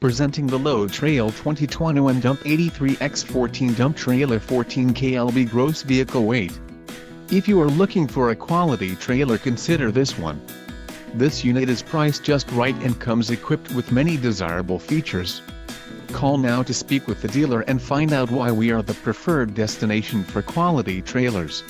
Presenting the Load Trail 2021 Dump 83x14 Dump Trailer 14K LB Gross Vehicle Weight. If you are looking for a quality trailer, consider this one. This unit is priced just right and comes equipped with many desirable features. Call now to speak with the dealer and find out why we are the preferred destination for quality trailers.